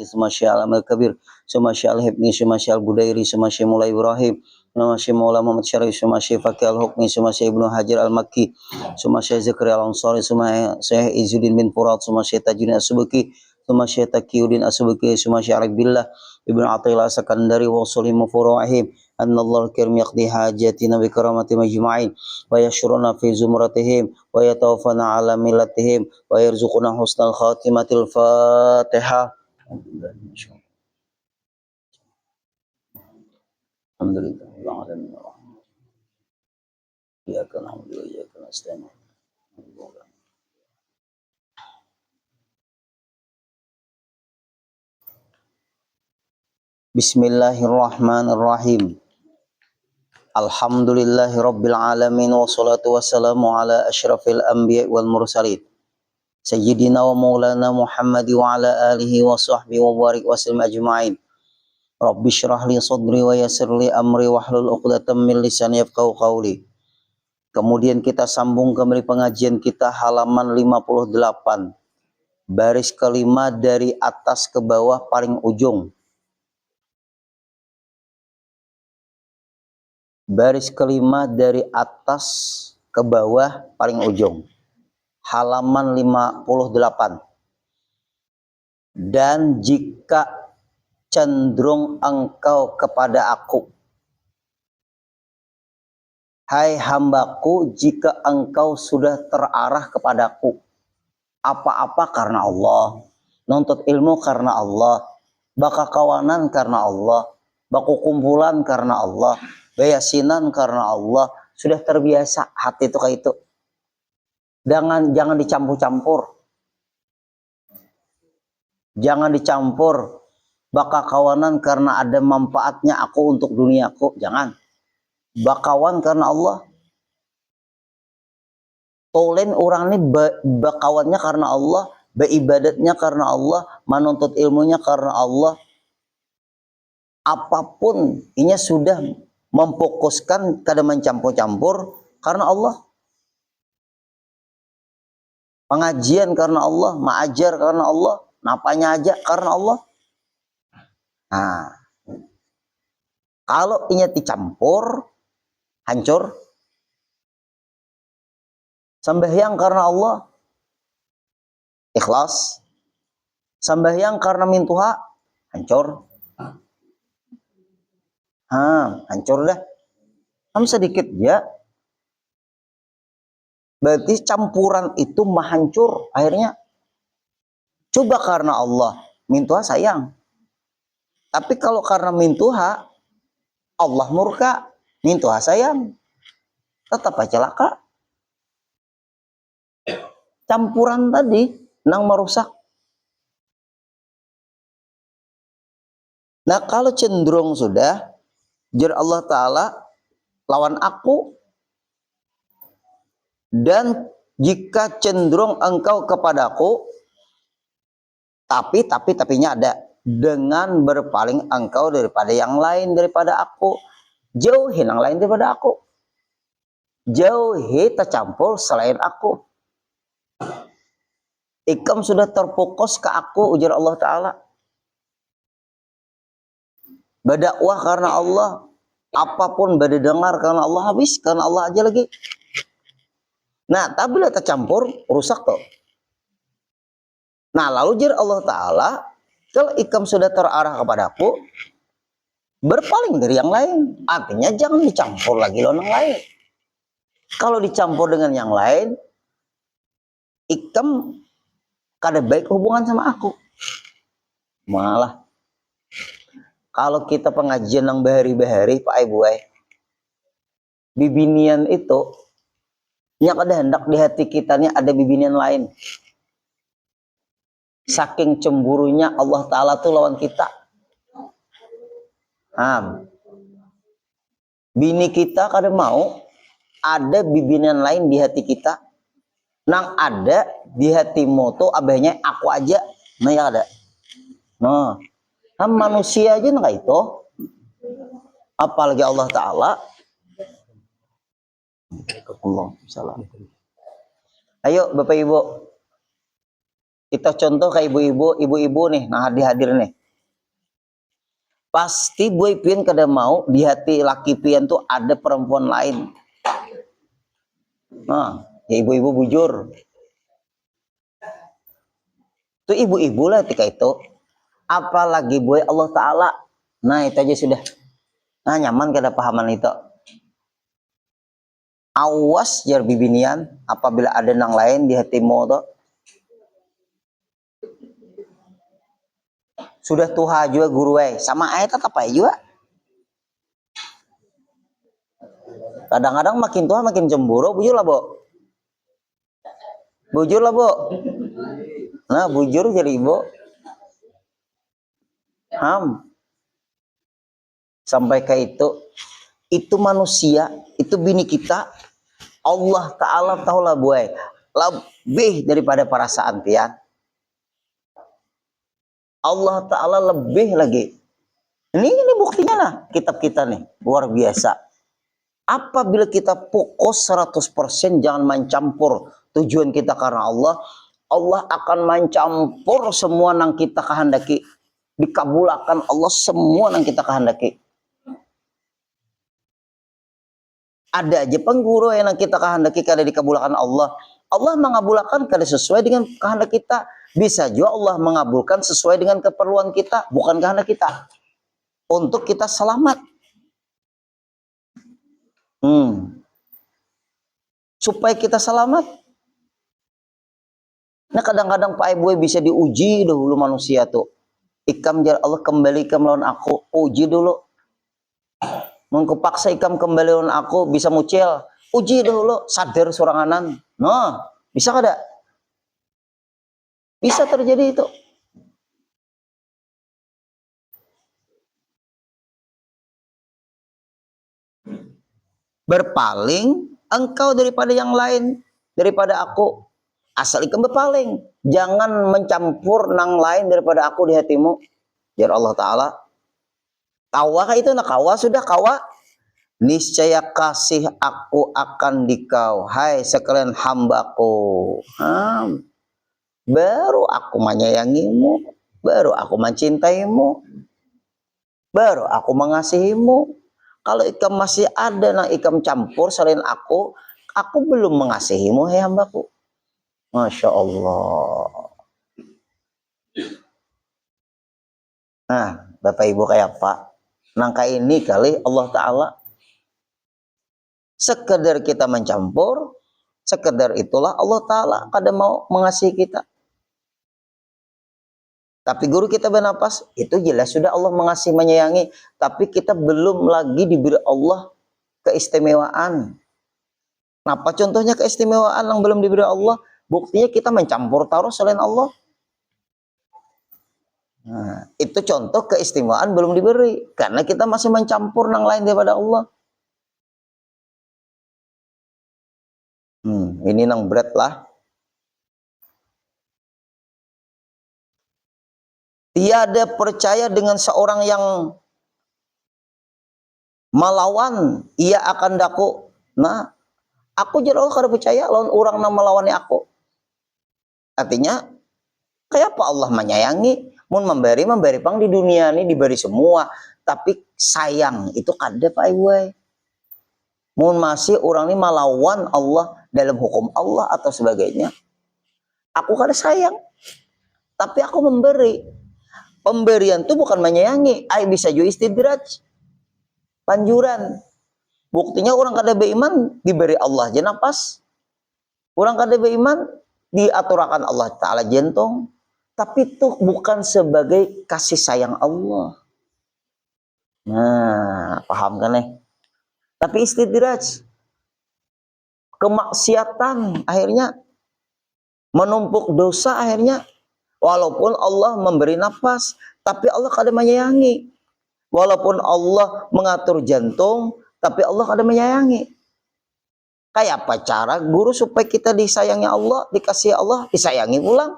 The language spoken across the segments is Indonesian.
ثم الشيخ علام الكبير ثم الشيخ الهبني ثم الشيخ البديري ثم الشيخ مولاي إبراهيم ثم الشيخ مولانا محمد شريف ثم الشيخ فقيه الحكمي ثم الشيخ ابن حجر المكي ثم الشيخ زكريا الأنصاري ثم الشيخ عز الدين بن فرات ثم الشيخ تاج الدين السبكي ثم الشيخ تقي الدين السبكي ثم الشيخ عارف بالله ابن عطية السكندري وصولهم وفروعهم أن الله الكريم يقضي حاجاتنا بكرامة مجمعين ويشرنا في زمرتهم ويتوفنا على ملتهم ويرزقنا حسن الخاتمة. الفاتحة. الحمد لله رب العالمين الرحمن إياك نعبد وإياك نستعين. Bismillahirrahmanirrahim. Alhamdulillahi rabbil alamin wassalatu wassalamu ala asyrafil anbiya wal mursalin sayyidina wa maulana Muhammad wa ala alihi wa sahbihi wa barik wa sallim ajma'in. Rabbi syrah li sadri wa yassir li amri wahlul 'uqdatam min lisani yafqahu qawli. Kemudian kita sambung kembali pengajian kita halaman 58. Baris kelima dari atas ke bawah paling ujung. Baris kelima dari atas ke bawah paling ujung. Halaman 58. Dan jika cenderung engkau kepada aku, hai hambaku, jika engkau sudah terarah kepadaku, apa-apa karena Allah, nuntut ilmu karena Allah, baka kawanan karena Allah, baku kumpulan karena Allah, bayasinan karena Allah, sudah terbiasa hati itu kayak itu. Jangan dicampur-campur. Jangan dicampur. Baka kawanan karena ada manfaatnya aku untuk duniaku, jangan. Bakawan karena Allah. Tolen orang ini bakawannya karena Allah, beribadatnya karena Allah, menuntut ilmunya karena Allah. Apapun ini sudah memfokuskan kada mencampur-campur karena Allah. Pengajian karena Allah, mengajar karena Allah, napanya aja karena Allah. Nah, kalau ini dicampur, hancur. Sembahyang karena Allah, ikhlas. Sembahyang karena mintuha, hancur. Hancur dah. Kamu sedikit ya. Berarti campuran itu menghancur akhirnya. Coba karena Allah, mintuha sayang. Tapi kalau karena mintuha, Allah murka, mintuha sayang, tetap aja celaka. Campuran tadi nang merusak. Nah kalau cenderung sudah, jar Allah Ta'ala lawan aku, dan jika cenderung engkau kepadaku, tapinya ada, dengan berpaling engkau daripada yang lain daripada aku, jauhi yang lain daripada aku, jauhi tercampur selain aku. Ikam sudah terfokus ke aku, ujar Allah Ta'ala. Berdakwah karena Allah, apapun berdengar karena Allah, habis karena Allah aja lagi. Nah, tapi bila tercampur, rusak tuh. Nah, lalu jar Allah Ta'ala, kalau ikam sudah terarah kepadaku, berpaling dari yang lain. Artinya jangan dicampur lagi dengan yang lain. Kalau dicampur dengan yang lain, ikam kada baik hubungan sama aku. Malah, kalau kita pengajian yang bahari-bahari, Pak Ibu, bibinian itu, yang ada hendak di hati kita ini ada bibinian lain. Saking cemburunya Allah Ta'ala tuh lawan kita. Bini kita kada mau ada bibinian lain di hati kita. Nang ada di hatimu tuh abahnya aku aja. Nah ya ada. Nah, manusia aja nggak itu. Apalagi Allah Ta'ala. Ayo Bapak Ibu. Kita contoh ke ibu-ibu nih, nah hadir nih. Pasti boy pian kada mau di hati laki pian tuh ada perempuan lain. Nah, ya ibu-ibu bujur. Tuh ibu-ibu lah ketika itu. Apalagi boy Allah Ta'ala. Nah itu aja sudah. Nah nyaman kada pahaman itu. Awas jar bibinian apabila ada nang lain di hatimu tuh. Sudah tuha juga guru sama ayat tetap aja juga. Kadang-kadang makin tua makin cemburu, bujur lah, Bo. Bujur lah, Bo. Nah, bujur jadi Bo. Sampai ke itu manusia, itu bini kita, Allah Ta'ala tahulah buai, lebih daripada perasaan pian. Allah Ta'ala lebih lagi. Ini buktinya lah, kitab kita nih, luar biasa. Apabila kita fokus 100% jangan mencampur tujuan kita karena Allah, Allah akan mencampur semua yang kita kehendaki. Dikabulkan Allah semua yang kita kehendaki. Ada aja pengguru yang kita kehendaki kada dikabulkan Allah. Allah mengabulkan kada sesuai dengan kehendak kita. Bisa juga Allah mengabulkan sesuai dengan keperluan kita, bukan kehendak kita. Untuk kita selamat. Supaya kita selamat. Nah kadang-kadang Pak Ibu bisa diuji dahulu manusia tuh. Ikam jar Allah kembali ke melawan aku, uji dulu. Mengkepaksa ikam kembali lawan aku bisa mucil, uji dahulu sadar soranganan. Nah, bisa kada? Bisa terjadi itu. Berpaling engkau daripada yang lain, daripada aku. Asal ikam berpaling, jangan mencampur nang lain daripada aku di hatimu. Ya Allah Ta'ala. Kawa itu nak kawa sudah kawa. Niscaya kasih aku akan dikau, hai sekalian hambaku. Baru aku menyayangimu, baru aku mencintaimu, baru aku mengasihimu. Kalau ikam masih ada nang ikam campur selain aku belum mengasihimu, hai hambaku. Masya Allah. Nah, Bapak Ibu kayak Pak, nangka ini kali Allah Ta'ala sekedar kita mencampur, sekedar itulah Allah Ta'ala kadang mau mengasihi kita. Tapi guru kita bernapas, itu jelas sudah Allah mengasihi menyayangi. Tapi kita belum lagi diberi Allah keistimewaan. Apa contohnya keistimewaan yang belum diberi Allah? Buktinya kita mencampur taruh selain Allah. Nah, itu contoh keistimewaan belum diberi. Karena kita masih mencampur yang lain daripada Allah. Ini nang berat lah. Tiada percaya dengan seorang yang melawan, ia akan daku. Nah, aku jadi Allah kada percaya lawan orang yang melawannya aku. Artinya, kayak apa Allah menyayangi, mun memberi pang di dunia ini diberi semua, tapi sayang itu kada Pak Ibu. Mun masih orang ini melawan Allah dalam hukum Allah atau sebagainya, aku kada sayang, tapi aku memberi. Pemberian itu bukan menyayangi, bisa juga istidraj, panjuran. Buktinya orang kada beriman diberi Allah aja nafas. Orang kada beriman diaturakan Allah Ta'ala jentong. Tapi itu bukan sebagai kasih sayang Allah. Nah, paham kan nih? Tapi istidraj, kemaksiatan akhirnya menumpuk dosa akhirnya. Walaupun Allah memberi nafas, tapi Allah kada menyayangi. Walaupun Allah mengatur jantung, tapi Allah kada menyayangi. Kayak apa cara guru supaya kita disayangi Allah, dikasihi Allah, disayangi pulang?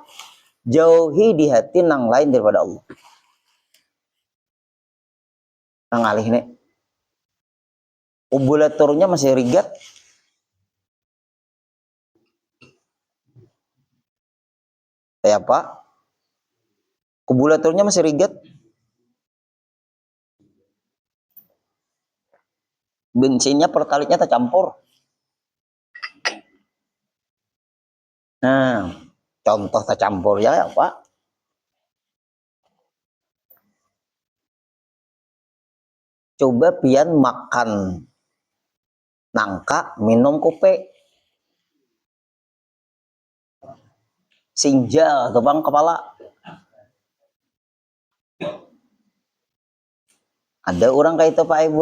Jauhi di hati nang lain daripada Allah. Nang alih nih. Ubulatornya masih rigat. Kayak apa? Kubulatornya masih riget. Bensinnya pertalitnya tercampur. Nah, contoh tercampur ya apa? Coba pian makan nangka, minum kopi. Sinjal, tebang kepala. Ada orang kayak itu Pak Ibu.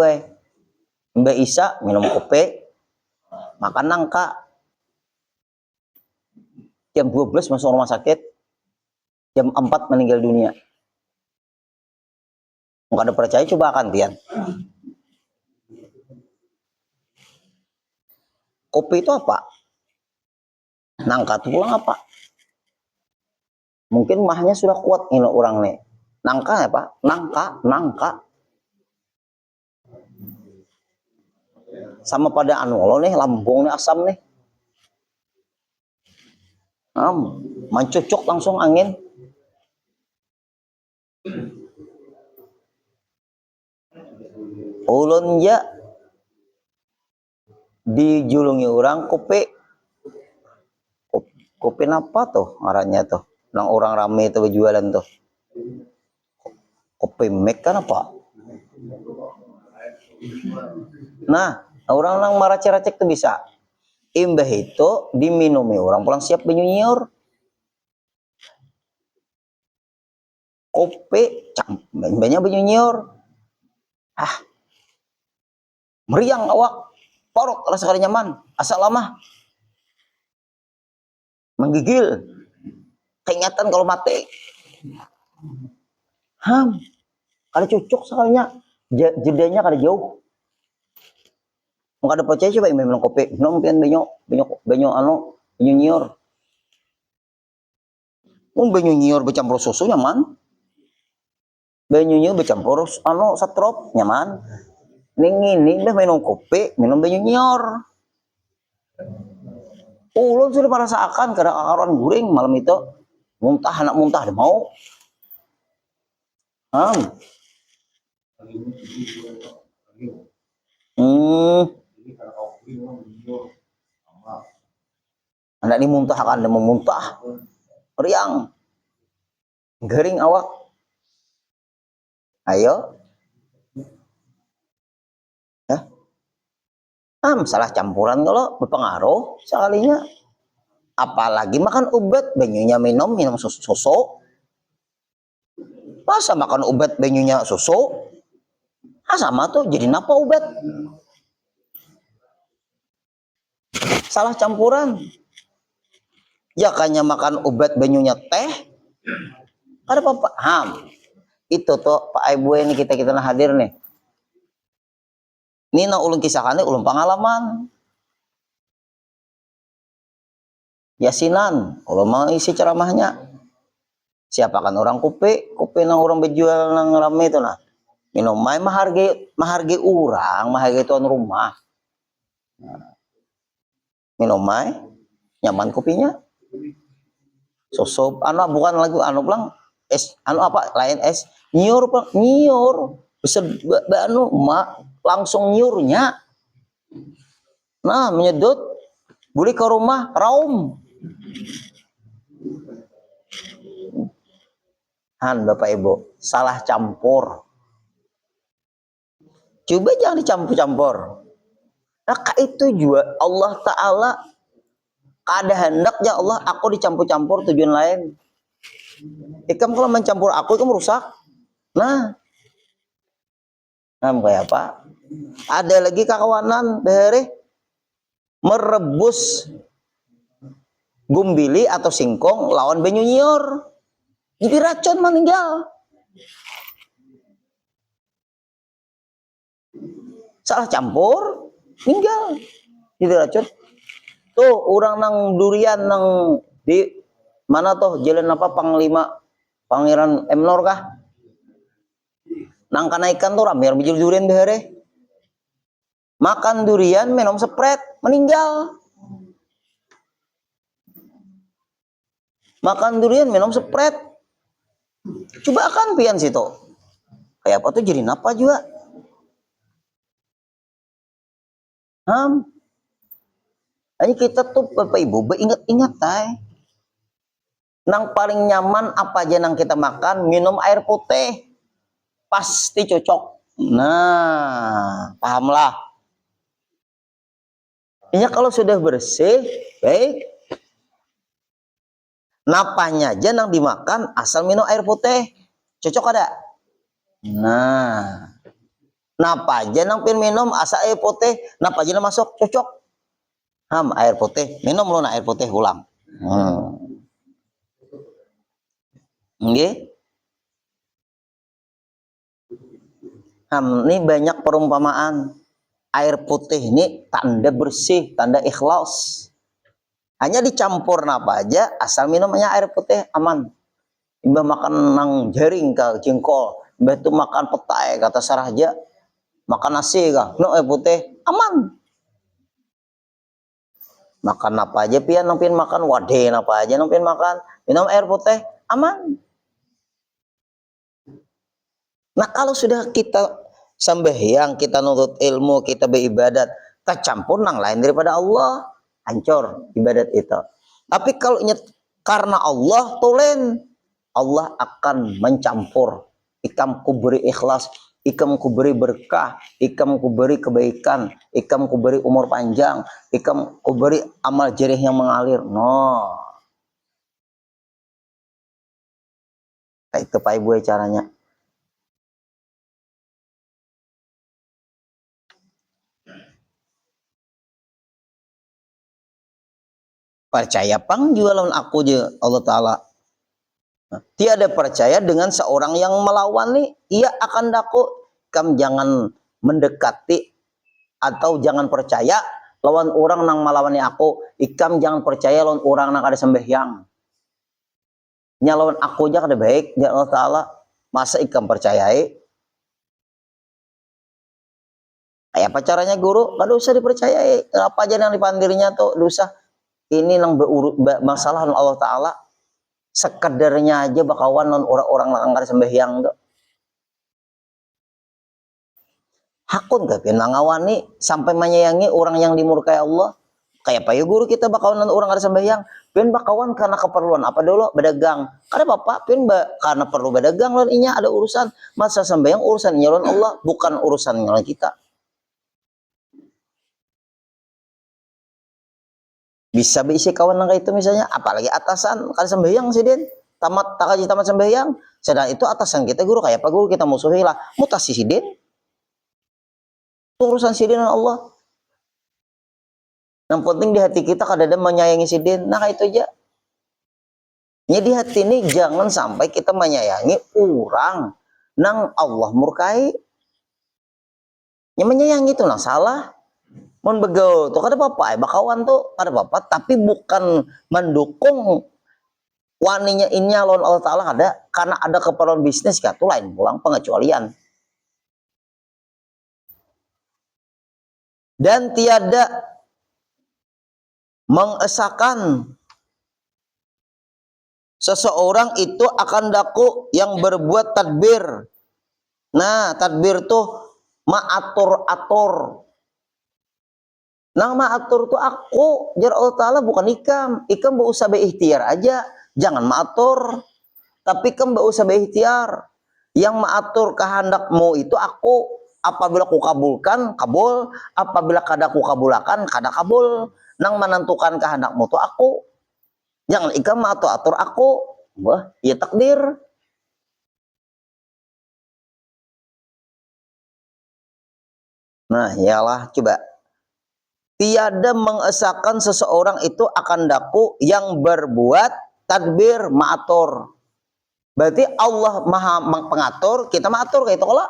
Mbak Isa minum kopi, makan nangka. Jam 12 masuk rumah sakit. Jam 4 meninggal dunia. Nggak ada percaya, coba akan pian. Kopi itu apa? Nangka itu pulang apa? Mungkin mahnya sudah kuat ini orang nih. Nangka ya Pak? Nangka. Sama pada anu lo nih, lambung nih asam nih. Mencucuk langsung angin. Ulun ya dijulungi orang kopi. Kopi apa tuh ngarannya tuh? Nang orang rame itu berjualan tuh. Kopi mek kan apa? Nah, orang nang maracek-racek tuh bisa. Imbah itu diminumi orang pulang siap benyunyiur. Kopi banyak benyunyiur. Meriang awak. Porok rasa kali nyaman. Asal lama. Menggigil. Keingatan kalau mati. Kada cocok sekalinya. Jedanya kada jauh. Nggak ada percaya coba minum kopi. Minum pian banyak anu benyunyiur. Benyunyiur bercampur susu nyaman. Benyunyiur bercampur anu satrop nyaman. Ini minum kopi, minum benyunyiur. Ulun sudah merasakan kada akaran guring malam itu. Muntah, anak muntah ada mau. Anak dimuntah akan ada memuntah. Riang. Garing awak. Ayo. Ya. Salah campuran kalau berpengaruh sekalinya. Apalagi makan obat, banyunya minum susu. Masa makan obat banyunya susu? Sama tuh jadi napa obat? Salah campuran. Ya kayaknya makan obat banyunya teh. Ada apa? Itu tuh Pak Ibu ini kita hadir nih. Ini ulun kisahkan ulun pengalaman. Yasinan, ulun mau isi ceramahnya. Siapakan orang kopi nang orang berjual nang rame itu nah. Minum mahargai orang, mahargai tuan rumah. Minum nyaman kopinya. Susu bukan lagi pulang es apa lain es nyiur bisa langsung nyiurnya. Nah, menyedot beli ke rumah raum. Bapak Ibu, salah campur. Coba jangan dicampur-campur. Nah, itu juga Allah Ta'ala kada hendaknya Allah aku dicampur-campur tujuan lain. Ikam kalau mencampur aku itu merusak. Nah kayak apa? Ada lagi kawanan dari merebus gumbili atau singkong lawan benyunyiur. Jadi racun meninggal. Salah campur, meninggal. Jadi racun. Tuh orang nang durian nang di mana tuh jalan apa Pangeran Emnor kah? Nang kanaikan tuh ramir bijil durian behere. Makan durian, minum sepret, meninggal. Makan durian minum Sprite. Coba akan pian situ. Kayak apa tuh jadi napa juga. Hanya kita tuh Bapak Ibu ingat-ingat nang paling nyaman apa aja nang kita makan, minum air putih. Pasti cocok. Nah, pahamlah. Ini kalau sudah bersih, baik. Napanya aja nang dimakan asal minum air putih. Cocok ada? Nah, napa aja nang pin minum asal air putih, napa aja nang masuk cocok. Air putih, minum lu air putih ulang. Nggih. Ini banyak perumpamaan. Air putih ini tanda bersih, tanda ikhlas. Hanya dicampur apa aja, asal minumnya air putih aman. Imbah makan nang jaring ka jengkol, imbah itu makan petai kata Saraja, makan nasi ka, no air putih aman. Makan apa aja pian nang pian makan, waden apa aja nang pian makan, minum air putih aman. Nah kalau sudah kita sembahyang, kita nurut ilmu, kita beribadat, tercampur nang lain daripada Allah, hancur ibadat itu. Tapi kalau karena Allah tulen, Allah akan mencampur. Ikam kuberi ikhlas, ikam kuberi berkah, ikam kuberi kebaikan, ikam kuberi umur panjang, ikam kuberi amal jerih yang mengalir. No, nah, itu Pak Ibu caranya. Percaya pang juga lawan aku je Allah Ta'ala. Tiada percaya dengan seorang yang melawan nih, ia akan daku. Kam jangan mendekati atau jangan percaya lawan orang nang melawani aku. Ikam jangan percaya lawan orang nang ada sembahyang. Nyalawan aku aja kada baik, ya Allah Ta'ala. Masa ikam percayai? Apa caranya guru? Kada usah dipercayai. Apa aja yang dipandirnya tuh dosa. Ini nang masalah Allah Ta'ala. Sekedarnya aja bakawan non orang-orang nang sembahyang tuh. Hakun gak ngawani sampai menyayangi orang yang dimurkai Allah. Kayak apa ya guru kita bakawan non orang ada sembahyang. Pin bakawan karena keperluan apa dulu berdagang. Karena bapak pin karena perlu berdagang lawan inya ada urusan. Masa sembahyang urusan nyalon Allah bukan urusan nyalon kita. Bisa bisi kawan nang itu misalnya, apalagi atasan kan sembahyang sih den, tamat sembahyang, sedang itu atasan kita guru kayak apa guru kita musuhi lah, mutasi si den, urusan si den Allah. Yang penting di hati kita kadang-kadang menyayangi si den, nah itu aja. Jadi hati ini jangan sampai kita menyayangi orang nang Allah murkai. Yang menyayangi itu nang salah. Mun begau tuh kada apa-apa, bakawan tuh kada apa-apa, tapi bukan mendukung waninya ini lawan Allah Ta'ala ada, karena ada keperluan bisnis kan, itu lain pulang pengecualian. Dan tiada mengesahkan seseorang itu akan daku yang berbuat tadbir. Nah, tadbir tuh maatur-atur. Nang maatur tuh aku, jar Allah Ta'ala bukan ikam. Ikam berusaha berikhtiar aja, jangan maatur. Tapi ikam berusaha berikhtiar. Yang maatur kehendakmu itu aku. Apabila ku kabulkan, kabul. Apabila kada ku kabulakan, kada kabul. Nang menentukan kehendakmu tuh aku. Jangan ikam maatur-atur aku. Wah, ya takdir. Nah, yalah coba. Tiada mengesahkan seseorang itu akan daku yang berbuat tadbir maatur. Berarti Allah maha pengatur, kita maatur kayak itu kalau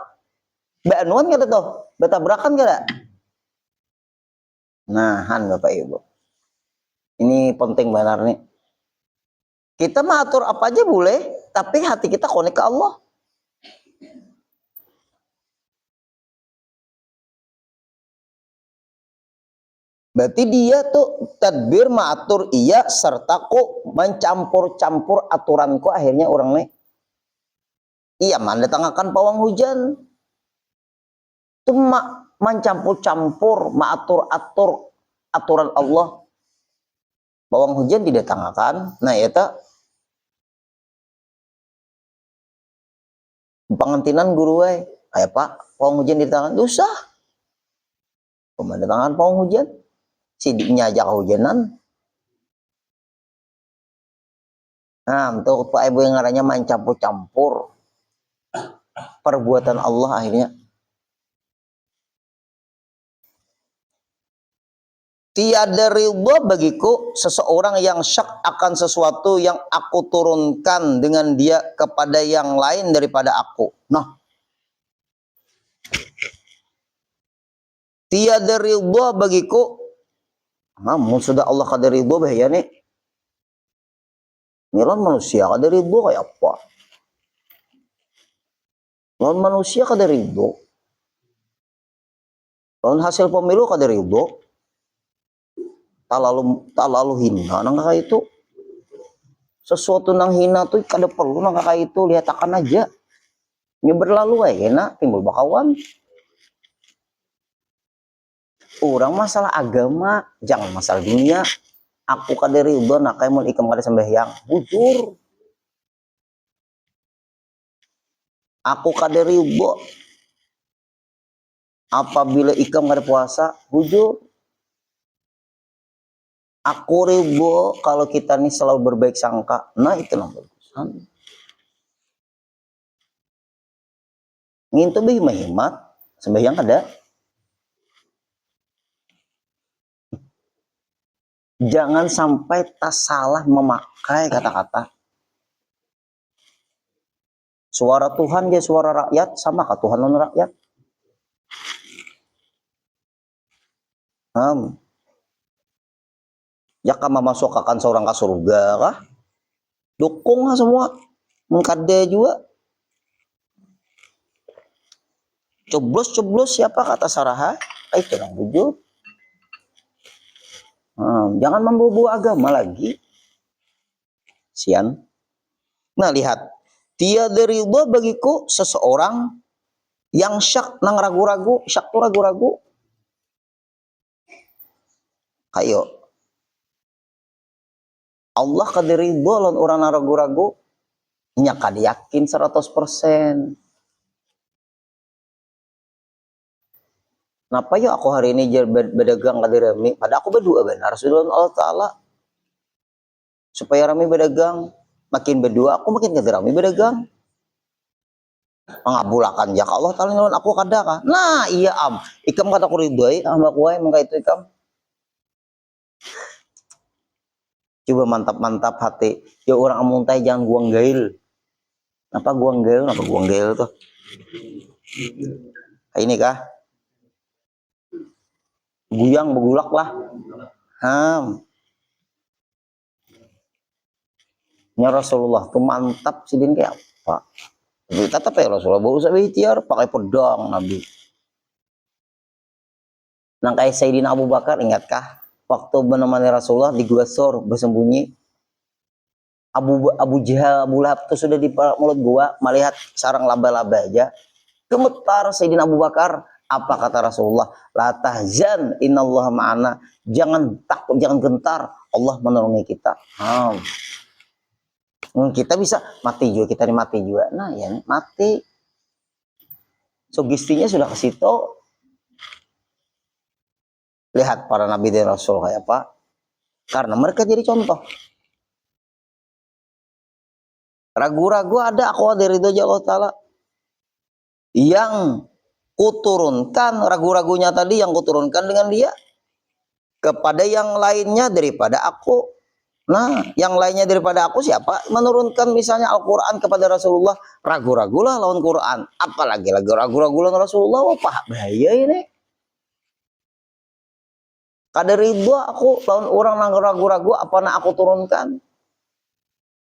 beanuan kada tuh, betabrakan kada. Nah, Bapak Ibu. Ini penting benar nih. Kita maatur apa aja boleh, tapi hati kita konek ke Allah. Berarti dia tuh tadbir maatur iya serta kok mencampur-campur aturanku akhirnya orang nih iya mendatangkan pawang hujan itu mencampur-campur maatur-atur aturan Allah pawang hujan didatangkan. Nah ya tak pengentinan guru kayak pak pawang hujan didatangkan dosa pemandangan pawang hujan sidiknya aja kehujanan. Nah untuk pak ibu yang ngaranya main campur-campur perbuatan Allah akhirnya. Tiada ridha bagiku seseorang yang syak akan sesuatu yang aku turunkan dengan dia kepada yang lain daripada aku. Nah, tiada ridha bagiku. Namun sudah Allah kada ridha bahaya nih. Ini manusia kada ridha kayak apa? Lawan manusia kada ridha. Lawan hasil pemilu kada ridha. Tak lalu hina nang kakak itu. Sesuatu nang hina tuh kada perlu nang kakak itu lihat akan aja. Ini berlalu enak timbul bakawan. Orang masalah agama, jangan masalah dunia. Aku kada ridho nak kayak mau ikam kada sembahyang. Bujur. Aku kada ridho apabila ikam kada puasa. Bujur. Aku ridho kalau kita nih selalu berbaik sangka. Nah itu nang bagusan. Ngintu bih hemat. Sembahyang kada. Jangan sampai tak salah memakai kata-kata. Suara Tuhan ya suara rakyat sama kah Tuhan non rakyat? Ya kama masuk akan seorang ke surga kah? Dukung lah semua. Mengkade juga. Coblos siapa kata Saraha? Itu yang bujur. Jangan membawa agama lagi. Sian. Nah lihat. Tiada ridha bagiku seseorang yang syak nang ragu-ragu. Syak tuh ragu-ragu. Ayo. Allah kada ridha lawan orang ragu-ragu. Nya kada yakin 100%. Kenapa ya aku hari ini berdagang kada rame? Pada aku berdua benar Rasulullah Allah Ta'ala. Supaya rame berdagang. Makin berdua aku makin kada rame berdagang. Mengabulakan ya Allah Ta'ala lawan aku kada kah? Nah iya ikam kata aku ridhoi sama kuai mengka itu ikam. Coba mantap-mantap hati. Ya orang amuntai jangan guang gail. Apa guang gail? Apa guang gail tuh? Ini kah? Guyang begulak lah. Ya Rasulullah tuh mantap sidin kayak apa? Tapi tetap ya Rasulullah baru usah ikhtiar pakai pedang Nabi. Nang kayak Sayyidina Abu Bakar ingatkah waktu menemani Rasulullah di gua Sur bersembunyi Abu Jahal Abu Lahab itu sudah di mulut gua melihat sarang laba-laba aja gemetar Sayyidina Abu Bakar. Apa kata Rasulullah? La tahzan innallaha ma'ana. Jangan takut, jangan gentar. Allah menolongi kita. Kita bisa mati juga, kita mati juga. Nah, ya mati. Sugestinya sudah ke situ. Lihat para nabi dan rasul kayak apa? Karena mereka jadi contoh. Ragu-ragu ada aku dari ridho Allah Ta'ala. Yang kuturunkan ragu-ragunya tadi yang kuturunkan dengan dia kepada yang lainnya daripada aku. Nah, yang lainnya daripada aku siapa? Menurunkan misalnya Al-Quran kepada Rasulullah. Ragu-ragulah lawan Quran. Apalagi lagi ragu-ragu lawan Rasulullah. Wah, bahaya ini. Kada ridho aku lawan orang yang ragu-ragu apa nak aku turunkan.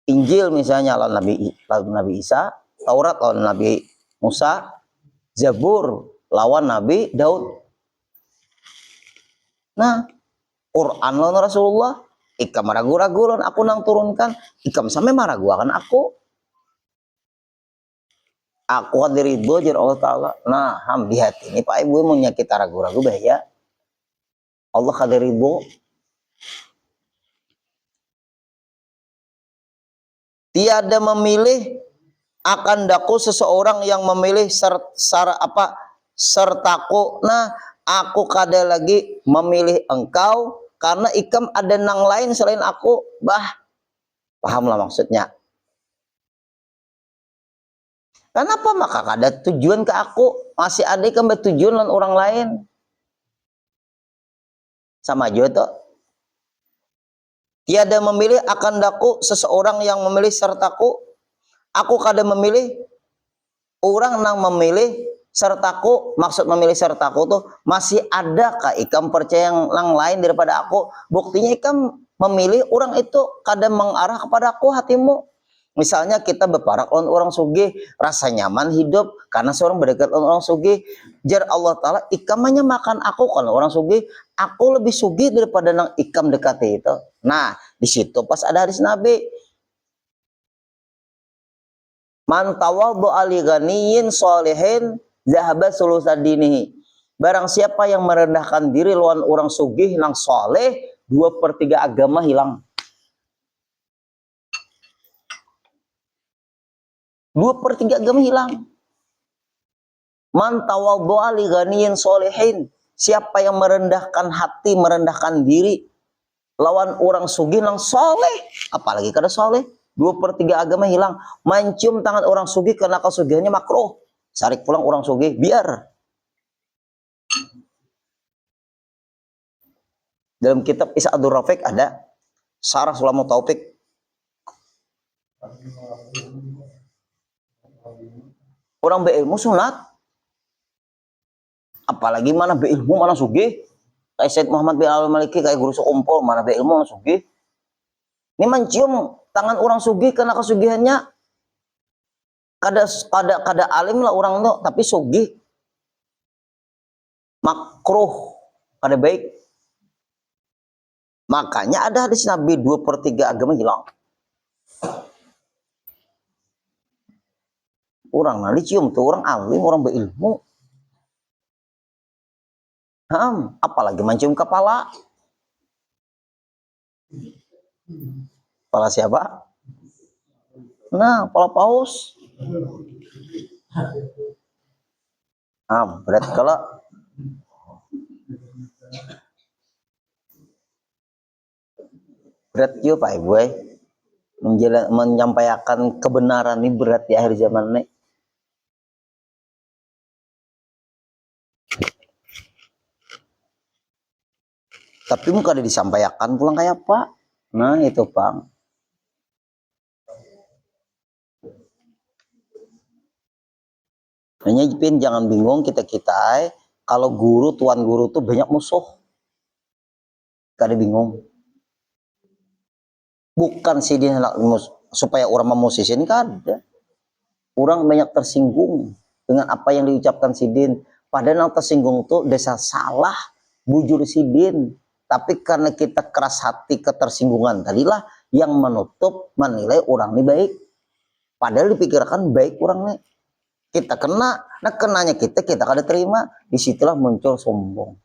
Injil misalnya lawan Nabi Isa. Taurat lawan Nabi Musa. Zabur lawan Nabi Daud. Nah, Quran lawan Rasulullah, ikam ragu-ragu lawan aku nang turunkan, ikam sampai maraguakan aku. Aku kan ridho jar Allah Ta'ala. Nah, ham di hati ini Pak Ibu mau nyakit ragu-ragu bahaya. Allah kada ridho. Tiada memilih akan daku seseorang yang memilih sertaku. Nah, aku kada lagi memilih engkau karena ikam ada nang lain selain aku. Bah, pahamlah maksudnya. Kenapa maka kada tujuan ke aku, masih ada ikam bertujuan dengan orang lain. Sama aja tuh. Tiada memilih akan daku seseorang yang memilih sertaku. Aku kada memilih orang nang memilih sertaku. Maksud memilih sertaku tuh masih adakah ikam percaya yang lain daripada aku? Buktinya ikam memilih orang itu kada mengarah kepada aku hatimu. Misalnya kita berparak on orang sugih, rasa nyaman hidup karena seorang berdekat on orang sugih. Jar Allah Ta'ala, ikamannya makan aku kalau orang sugih, aku lebih sugih daripada nang ikam dekati itu. Nah, di situ pas ada hadis Nabi, man tawadhu ali ghaniyin sholihin zahaba sulusadinihi. Barang siapa yang merendahkan diri lawan orang sugih nang soleh, 2/3 agama hilang. 2/3 agama hilang. Man tawadhu ali ghaniyin sholihin. Siapa yang merendahkan hati, merendahkan diri lawan orang sugih nang soleh, apalagi kada soleh, 2/3 agama hilang. Mencium tangan orang sugih karena kesugihannya makruh. Sarik pulang orang sugih, biar. Dalam kitab Is'adur Rafiq ada Sarah Sulamu Taufik. Orang berilmu sunat. Apalagi mana beilmu mana sugih. Kayak Syed Muhammad bin Al-Maliki, kayak guru sekumpul, mana beilmu mana sugih. Ini mencium tangan orang sugih karena kesugihannya. Kada alim lah orang tuh, tapi sugih. Makruh, kada baik. Makanya ada hadis Nabi 2/3 agama hilang. Orang nanti cium tuh orang alim, orang berilmu. Apalagi mencium kepala. Kepala siapa? Nah, kepala paus. Berat kalau berat juga Pak Ibu, menyampaikan kebenaran ini berat di akhir zaman ini. Tapi muka ada disampaikan pulang kayak Pak. Nah itu Pak. Hanya Jepin jangan bingung kita kalau guru tuan guru tuh banyak musuh. Kada bingung. Bukan sih dia supaya orang memusisin kada. Orang banyak tersinggung dengan apa yang diucapkan Sidin. Padahal yang tersinggung tuh desa salah bujur Sidin. Tapi karena kita keras hati ketersinggungan tadilah yang menutup menilai orang ini baik. Padahal dipikirkan baik orangnya. Kita kena, nah kenanya kita kada terima. Disitulah muncul sombong.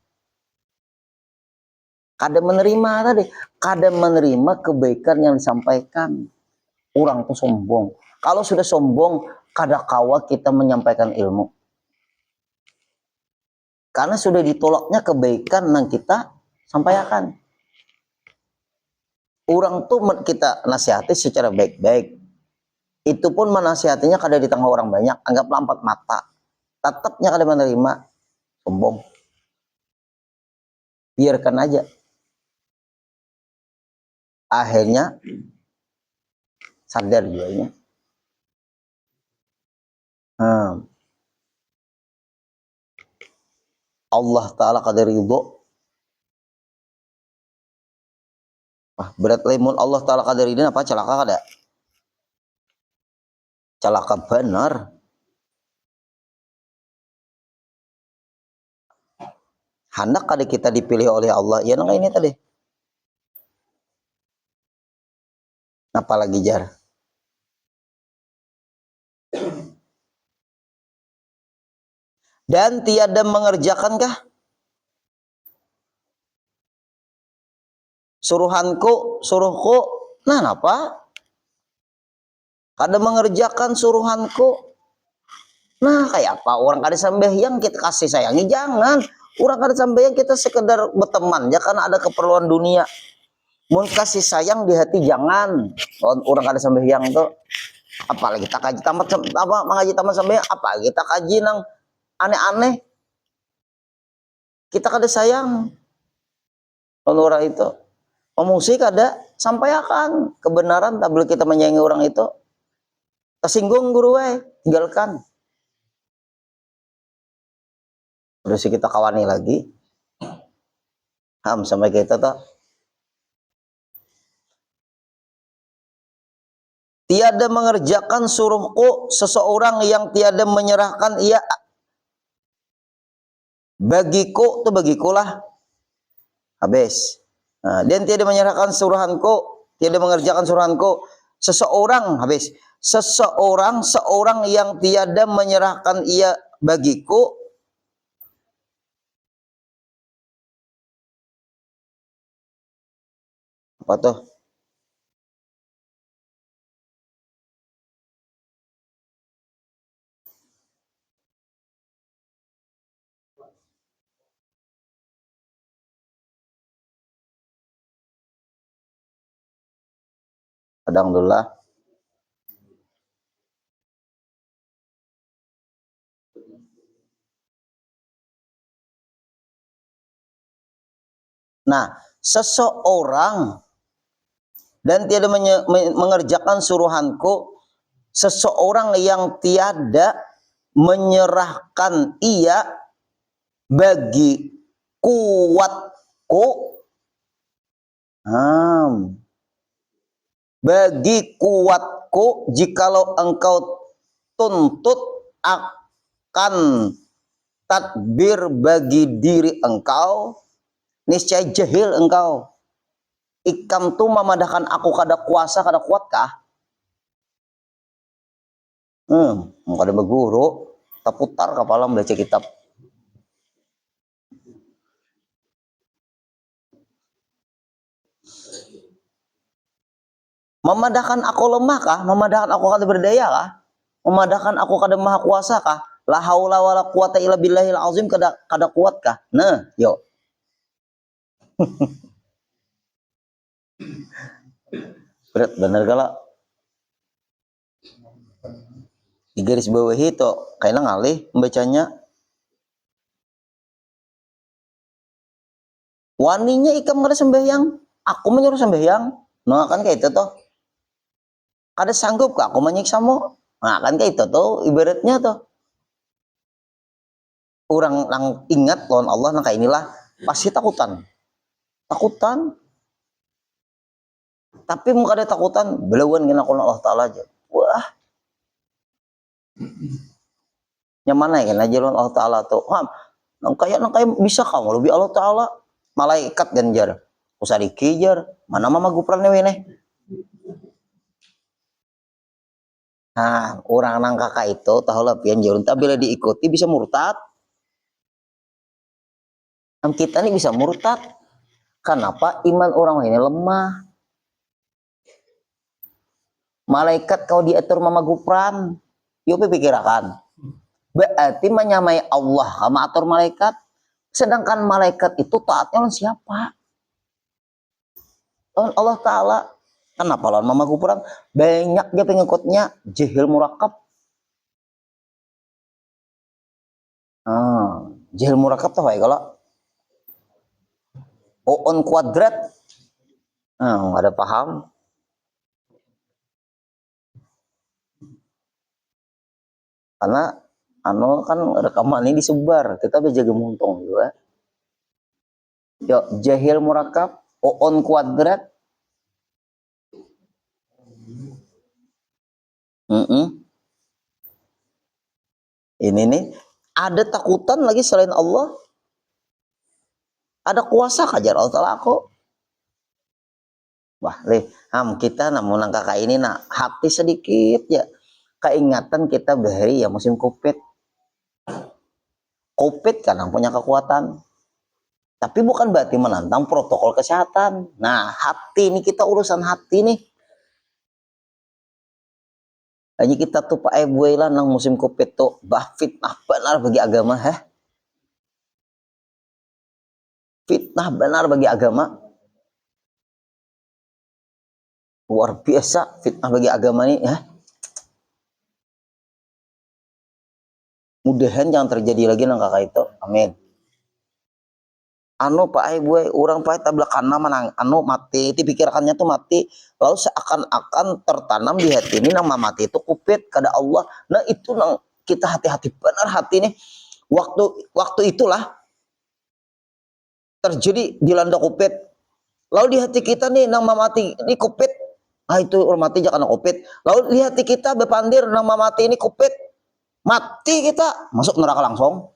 Kada menerima tadi, kada menerima kebaikan yang disampaikan. Orang tuh sombong. Kalau sudah sombong, kada kawa kita menyampaikan ilmu. Karena sudah ditolaknya kebaikan yang kita sampaikan. Orang tuh kita nasihati secara baik-baik. Itu pun menasihatinya kada di tengah orang banyak. Anggaplah 4 mata. Tetapnya kada menerima. Sombong. Biarkan aja. Akhirnya sadar jualnya. Allah Ta'ala kada ridho. Berat lemon Allah Ta'ala kada ridho apa celaka kada? Celaka benar. Hendak kada kita dipilih oleh Allah. Ya nang ini tadi. Apalagi jar? Dan tiada mengerjakankah suruhanku, suruhku? Nah, apa? Kada mengerjakan suruhanku. Nah, kayak apa? Orang kada sambayang kita kasih sayangi, jangan. Orang kada sambayang kita sekedar berteman ya karena ada keperluan dunia. Mun kasih sayang di hati jangan. Orang kada sambayang tuh. Apalagi kita kaji tamat apa mengaji tamat sambayang, apa kita kaji nang aneh-aneh. Kita kada sayang. Orang itu emosi kada sampaikan kebenaran, tak boleh kita menyayangi orang itu. Tersinggung guru tinggalkan. Terus kita kawani lagi. Sampai kita tuh. Tiada mengerjakan suruhku seseorang yang tiada menyerahkan ia bagiku, tuh bagikulah. Habis. Nah, dan tiada menyerahkan suruhanku, tiada mengerjakan suruhanku seseorang, habis. Seorang yang tiada menyerahkan ia bagiku, apa tuh? Alhamdulillah. Nah, seseorang dan tiada mengerjakan suruhanku, seseorang yang tiada menyerahkan ia bagi kuatku, bagi kuatku, jikalau engkau tuntut akan tadbir bagi diri engkau, niscaya jahil engkau. Ikam tu memadahkan aku kada kuasa, kada kuatkah? Kada berguru, tak putar kepala membaca kitab. Memadahkan aku lemah kah? Memadahkan aku kada berdaya kah? Memadahkan aku kada maha kuasa kah? La haula wala quwata illa billahil azim, kada kuat kah? Nah, yuk. Berat bener kalau di garis bawah itu kayaknya ngalih membacanya. Waninya ikam kada sembahyang, aku menyuruh sembahyang. Nah kan kayak itu tuh. Kada sanggup kah aku menyiksamu? Nah kan kayak itu tuh ibaratnya tuh. Orang yang ingat lawan Allah nang kayak inilah pasti takutan. Takutan. Tapi muka ada takutan, belawan kena Allah Ta'ala aja. Wah. Yang mana ya kena jalan Allah Ta'ala tuh. Nang kayak bisa kamu lebih Allah Ta'ala. Malaikat ganjar. Usah dikejar. Mana mama guprannya wene. Nah, orang nang kakak itu tahu lah pian jalan. Tapi bila diikuti bisa murtad. Kita ini bisa murtad. Kenapa iman orang ini lemah? Malaikat kau diatur mama gupran. Yuk pikirakan. Berarti menyamai Allah sama atur malaikat. Sedangkan malaikat itu taatnya lawan siapa? Lawan Allah Ta'ala. Kenapa lawan mama gupran? Banyak dia pengikutnya jahil murakab. Jahil murakab tuh kayak kalau on kuadrat. Nggak ada paham. Karena kan rekaman ini disebar, kita jaga muntung juga. Yuk, jahil murakab, on kuadrat. Ini nih, ada takutan lagi selain Allah. Ada kuasa kajar Allah Ta'ala aku. Wah, kita namun kakak ini hati sedikit ya. Keingatan kita bahari ya musim Covid. Covid kan yang punya kekuatan. Tapi bukan berarti menantang protokol kesehatan. Nah, hati ini kita urusan hati nih. Hanya kita tuh Pak Ebuela nang musim Covid tuh bah fitnah benar bagi agama, Fitnah benar bagi agama. Luar biasa fitnah bagi agama ini, Mudahan jangan terjadi lagi nang kakak itu. Amin. Pak orang Pak tablakan nama anu mati, itu pikirannya tuh mati, lalu seakan-akan tertanam di hati ini nama mati itu kupit kada Allah. Nah itu nang kita hati-hati benar hati nih. Waktu itulah terjadi dilanda kupit. Lalu di hati kita nih nang mati ini kupit. Ah itu orang mati jangan kupit. Lalu di hati kita berpandir nang mati ini kupit. Mati kita masuk neraka langsung.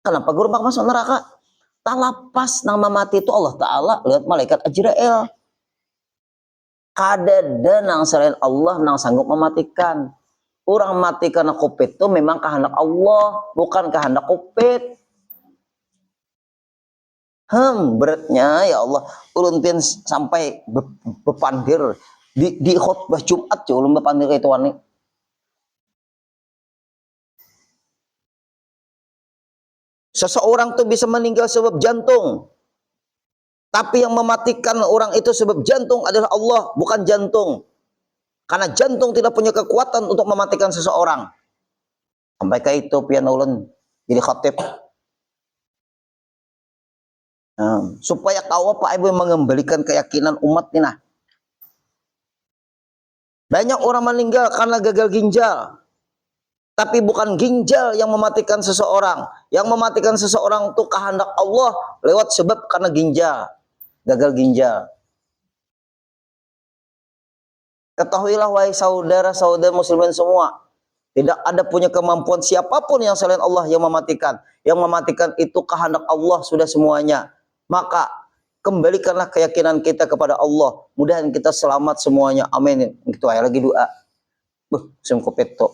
Kenapa guru bak masuk neraka? Talapas nang mati itu Allah Ta'ala lihat malaikat Ajrail. Kadada nang selain Allah nang sanggup mematikan. Orang mati karena COVID itu memang kehendak Allah, bukan kehendak COVID. Beratnya ya Allah. Ulun pian sampai bepandir di khutbah Jumat ya ulun bepandir itu wani. Seseorang tuh bisa meninggal sebab jantung. Tapi yang mematikan orang itu sebab jantung adalah Allah, bukan jantung. Karena jantung tidak punya kekuatan untuk mematikan seseorang. Sampai ke itu pian ulun jadi khatib. Supaya kau Pak Ibu mengembalikan keyakinan umat ini. Banyak orang meninggal karena gagal ginjal. Tapi bukan ginjal yang mematikan seseorang. Yang mematikan seseorang itu kehendak Allah lewat sebab karena ginjal. Gagal ginjal. Ketahuilah wahai saudara-saudara muslimin semua. Tidak ada punya kemampuan siapapun yang selain Allah yang mematikan. Yang mematikan itu kehendak Allah sudah semuanya. Maka kembalikanlah keyakinan kita kepada Allah. Mudahan kita selamat semuanya. Amin. Itu aja lagi doa. Musim Covid tuh.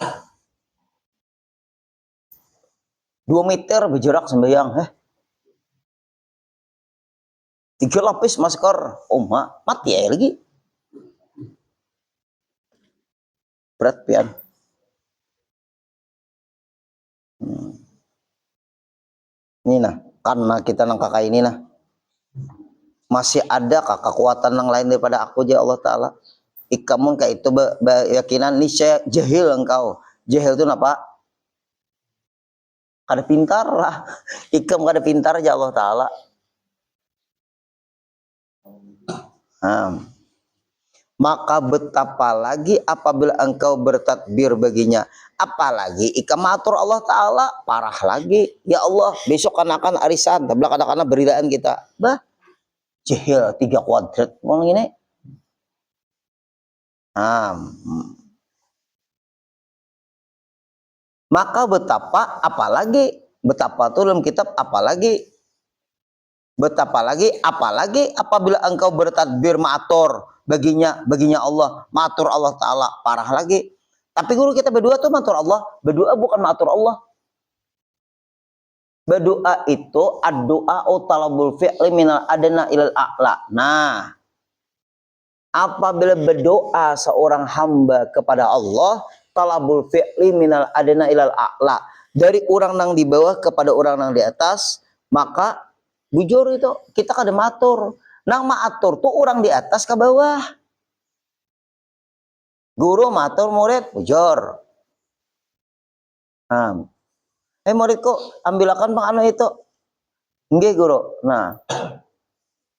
2 meter berjarak sembahyang. 3 lapis masker. Mati ya lagi. Berat pian. Ini karena kita nang kakak ini masih ada kekuatan yang lain daripada aku ya Allah Ta'ala. Ikamun kayak itu keyakinan ini saya jahil engkau. Jahil itu apa? Kada pintar lah. Ikam kada pintar ya Allah Ta'ala. Maka betapa lagi apabila engkau bertakbir baginya. Apalagi ikam matur Allah Ta'ala. Parah lagi. Ya Allah besok akan arisan. Tabla kadang-kadang beridaan kita. Jahil 3 kuadrat. Ngomong ini. Maka betapa tuh dalam kitab apalagi apabila engkau bertadbir matur baginya Allah, matur Allah Ta'ala, parah lagi. Tapi guru kita berdua tuh matur Allah, berdua bukan matur Allah. Berdoa itu ad-doa talabul fi'li minal adna ilal a'la. Nah, apabila berdoa seorang hamba kepada Allah, talabul fi'li minal adna ilal a'la, dari orang nang di bawah kepada orang nang di atas, maka bujur itu kita kada matur. Nang maatur tuh orang di atas ke bawah. Guru matur murid bujur. Muridku ambilakan bang anu itu. Nggih guru. Nah,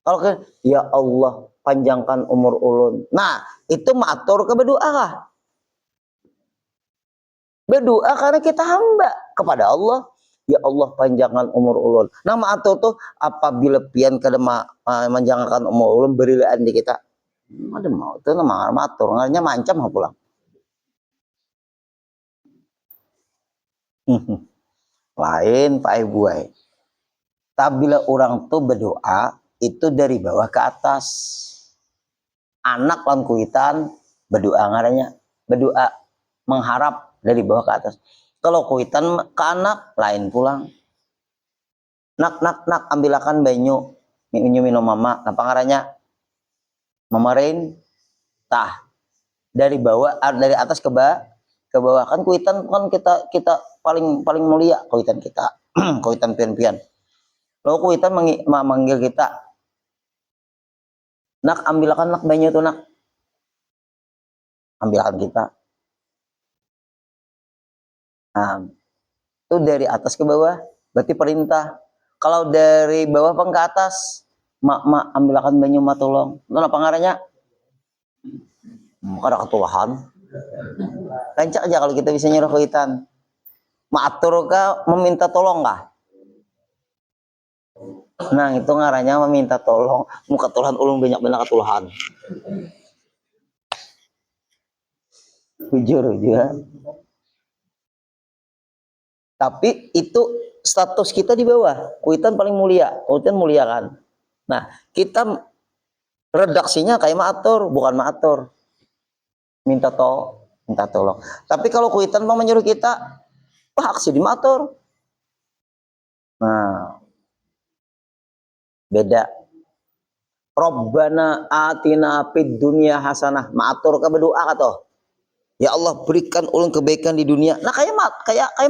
kalau ya Allah panjangkan umur ulun. Nah, itu matur ke berdoa kah? Berdoa karena kita hamba kepada Allah. Ya Allah panjangkan umur ulun. Nah matur tuh apabila pian kada manjangkan umur ulun berilaan di kita. Ada mau itu nama matur ngaranya mancam pulang. Lain Pak Ibu. Tapi bila orang tuh berdoa itu dari bawah ke atas. Anak lan kuitan berdoa ngaranya, berdoa mengharap dari bawah ke atas. Kalau kuitan ke anak lain pulang. Nak ambilakan banyu minum mama. Apa ngaranya? Mamarin tah dari bawah dari atas ke bawah kan kuitan kan kita paling mulia kuitan kita kuitan pian-pian. Lalu kuitan manggil kita, nak ambilkan nak banyu tuh nak, ambilkan kita. Nah, itu dari atas ke bawah berarti perintah. Kalau dari bawah ke atas, mak ambilkan banyu mak tolong. Itu apa ngaranya? Ada ketulahan. Kancak aja kalau kita bisa nyuruh kuitan. Maatur kah meminta tolong kah? Nah itu ngaranya meminta tolong. Muka Tuhan ulung banyak ketulahan. Jujur juga. Tapi itu status kita di bawah. Kuitan paling mulia. Kuitan mulia kan. Nah kita redaksinya kayak maatur, bukan maatur. Minta tolong. Tapi kalau kuitan mau menyuruh kita, hak sih di maatur. Nah beda. Rabbana atina fid dunya hasanah. Maatur ka berdoa kata. Ya Allah berikan ulun kebaikan di dunia. Nah kayak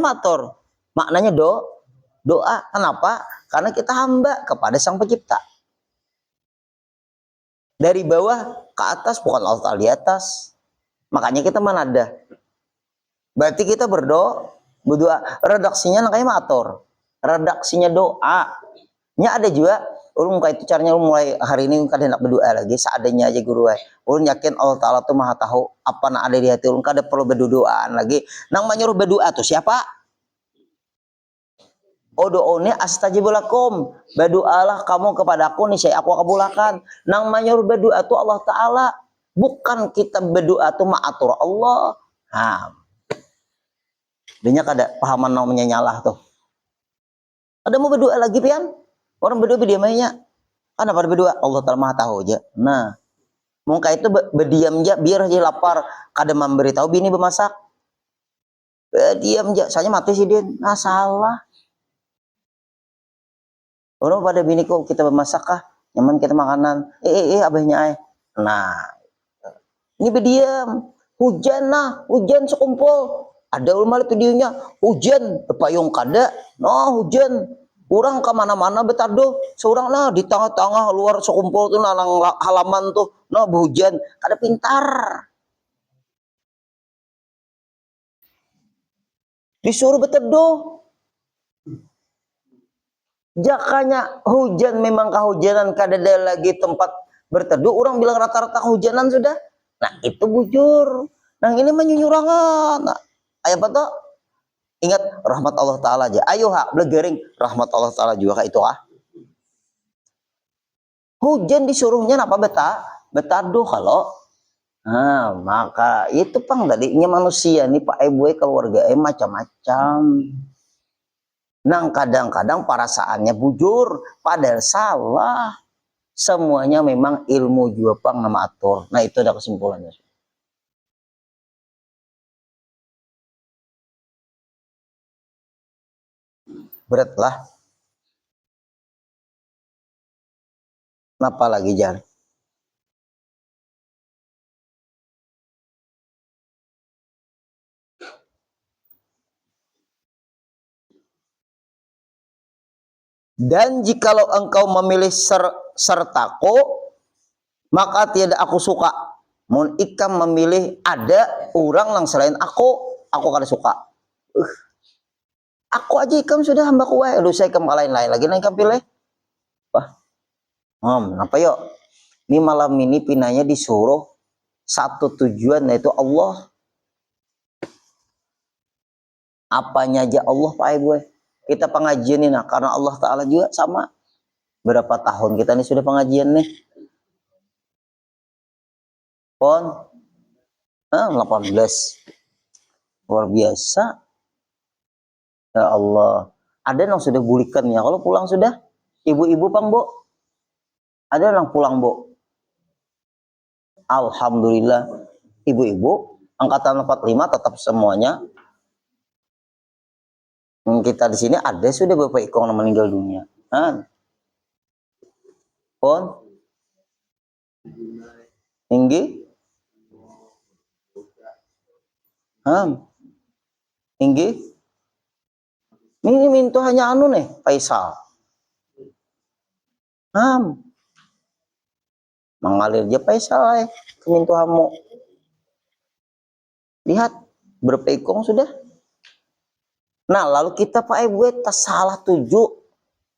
matur. Maknanya doa. Kenapa? Karena kita hamba kepada Sang Pencipta. Dari bawah ke atas bukan Allah di atas. Makanya kita menada. Berarti kita berdoa. Redaksinya kayak matur. Redaksinya doa. Nya ada juga ulun kayak itu caranya ulun mulai hari ini kada nak berdoa lagi seadanya aja guru ay. Ulun yakin Allah Taala tuh Maha tahu apa nak ada di hati ulun, kada perlu berdoaan lagi. Nang menyuruh berdoa tuh siapa? Odoone astajibul lakum. Berdoalah kamu kepadaku nih saya aku kabulakan. Nang menyuruh berdoa tuh Allah Taala, bukan kita berdoa tuh maatur Allah. Nah. Banyak ada pahaman namanya nyalah tuh. Ada mau berdoa lagi pian? Orang berdoa berdiam aja. Kan apa berdoa? Allah Ta'ala Maha tahu aja. Nah, muka itu berdiam aja biar aja lapar. Kada memberitahu bini bermasak. Diam aja. Soalnya mati sih Din. Nah, salah. Orang pada bini kok kita bermasak kah? Nyaman kita makanan. Abahnya Nah, ini berdiam. Hujan nah, hujan sekumpul. Ada ulama videonya, hujan, payung kada. No, hujan. Orang kemana-mana betado, seorang lah di tengah-tengah luar sekumpul tuh nanang halaman tuh, no hujan, kada pintar. Disuruh betado. Jakanya hujan memang kehujanan kada ada lagi tempat berteduh, orang bilang rata-rata kehujanan sudah. Nah itu bujur. Nah ini menyurangan. Nah, ayat apa tuh? Ingat rahmat Allah Ta'ala aja. Ayo hak belegering rahmat Allah Ta'ala juga kayak itu ah. Hujan disuruhnya apa betado kalau. Nah maka itu pang tadinya manusia nih Pak Ibu keluarga macam-macam. Nang kadang-kadang perasaannya bujur padahal salah. Semuanya memang ilmu juga pang nama atur. Nah itu ada kesimpulannya. Berat lah. Kenapa lagi Jar? Dan jikalau engkau memilih sertaku, maka tiada aku suka. Mun ikam memilih ada orang yang selain aku kada suka. Aku aja ikam sudah hamba ku wae. Lu saya ikam lain-lain lagi nang ikam pilih. Wah. Apa yuk? Ini malam ini pinanya disuruh satu tujuan yaitu Allah. Apanya aja Allah Pak Ibu. Kita pengajian ini nah karena Allah Ta'ala juga sama. Berapa tahun kita nih sudah pengajian nih? Pon 18. Luar biasa. Ya Allah. Ada yang sudah bulikan ya. Kalau pulang sudah Ibu-ibu pang Bu? Ada orang pulang Bu? Alhamdulillah. Ibu-ibu angkatan 45 tetap semuanya. Kita di sini ada sudah Bapak Ikong yang meninggal dunia. Pon tinggi tinggi ini mintu hanya anu nih Faisal mengalir aja Faisal mintu hamu lihat berapa Ikong sudah. Nah lalu kita Pak Ibu tak salah tuju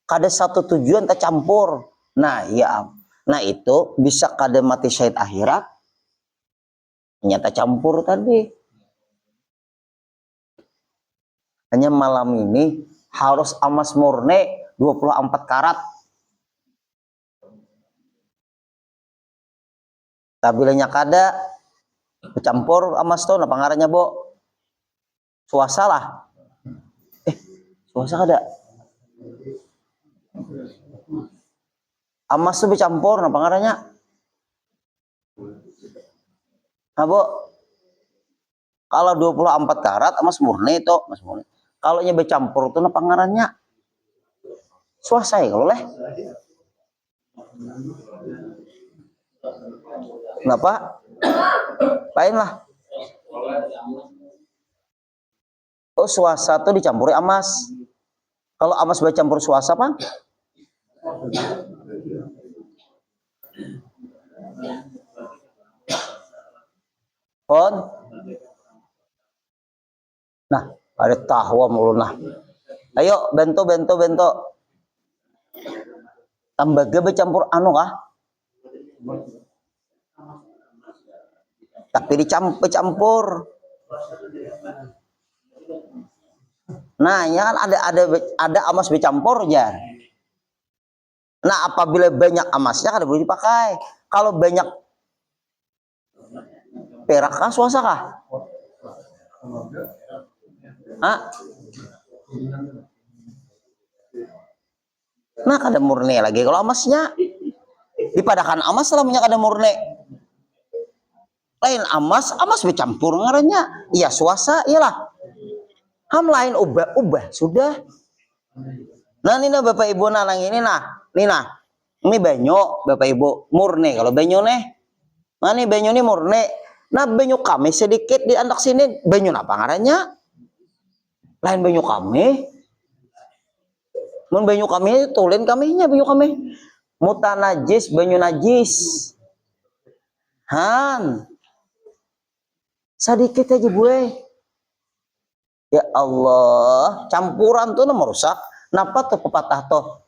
kada satu tujuan tak campur. Nah ya, nah itu bisa kada mati syahid akhirat nyata campur tadi. Hanya malam ini harus emas murni 24 karat. Tapi banyak kada bercampur emas tuh, apa ngarannya Bo? Suasa lah. Suasa kada. Emas tuh bercampur, apa ngarannya? Nah Bo, kalau 24 karat emas murni itu, emas murni. Kalau nya bercampur tuh apa ngarannya? Suasa ya kalau leh. Kenapa? Lain lah. Oh suasa tuh dicampuri emas. Kalau emas bercampur suasa Pak? Pon. Nah, ada tahu mulu nah. Ayo bento. Tembaga bercampur anu kah? Tapi dicampur. Nah, ya kan ada emas bercampur ya. Nah, apabila banyak emasnya kan boleh dipakai. Kalau banyak perak kah, suasa kah? Nah, kada murni lagi kalau emasnya. Dipadakan emas selamanya kada murni. Lain emas bercampur ngarannya. Iya suasa, iyalah. Lain ubah sudah. Nah ini nah Bapak Ibu nanang ini nah. Ini banyu Bapak Ibu murni kalau banyu nih. Nah ini banyu ini murni. Nah banyu kami sedikit di anak sini banyu apa ngarannya? Lain banyu kami. Mun banyu kami tulen kaminya banyu kami. Muta najis banyu najis. Sedikit aja gue. Ya Allah, campuran tuh nomor rusak. Napa tuh pepatah tuh?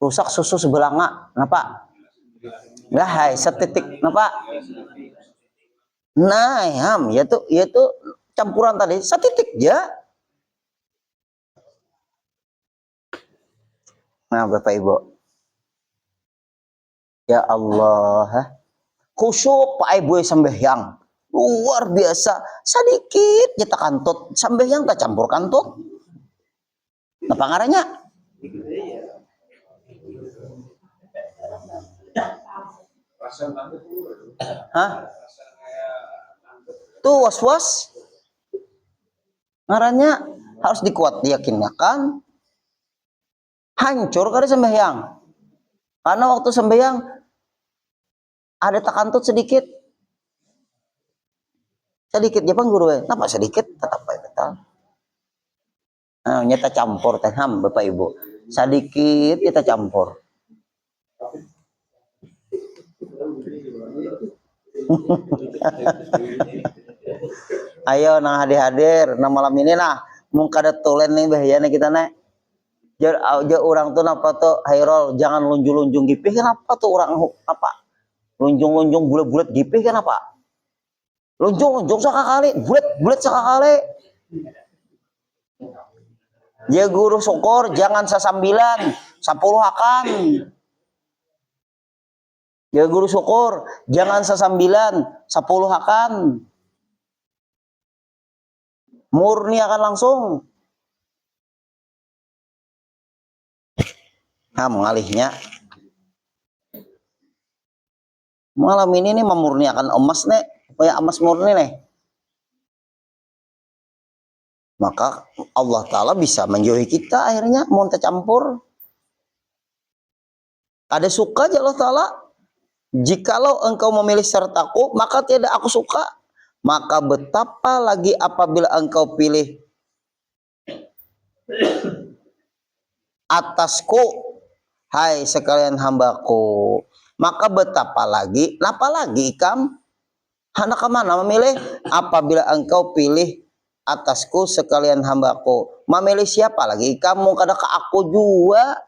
Rusak susu sebelanga. Napa? Lah hai setitik napa? Nah, ya tuh campuran tadi setitik ya. Nah, Bapak Ibu. Ya Allah, khusyuk Pak Ibu sembahyang. Luar biasa, sedikit kita kantut, sembahyang tak campur kantut. Apa ngarannya? Tuh was-was. Ngarannya harus dikuat diyakinkan. Hancur kada sembahyang. Karena waktu sembahyang ada takantut sedikit. Sedikit ya Bang Guru. Kenapa sedikit? Tetap baik betul. Nah, nyata campur teham Bapak Ibu. Sedikit kita campur. Ayo nang hadir nah malam ini nah mung kada tulen nih bahayanya kita nih. Jar orang tuh napa tuh Hairol jangan lunjung-lunjung gipih kenapa tuh orang apa? Lunjung-lunjung bulat-bulat gipih kenapa? Lunjung sekali, bulat sekali. Ya guru syukur jangan sesambilan, 10 akan. Ya guru syukur jangan sesambilan, 10 akan. Murni akan langsung. Mengalihnya malam ini nih memurniakan emas nih, supaya emas murni nih. Maka Allah Ta'ala bisa menjauhi kita akhirnya, mau tercampur. Ada suka aja Allah Ta'ala. Jikalau engkau memilih sertaku, maka tidak aku suka. Maka betapa lagi apabila engkau pilih atasku, hai sekalian hambaku. Maka betapa lagi, apalagi ikam, hendak kemana memilih? Apabila engkau pilih atasku sekalian hambaku, memilih siapa lagi? Kamu kada ke aku juga.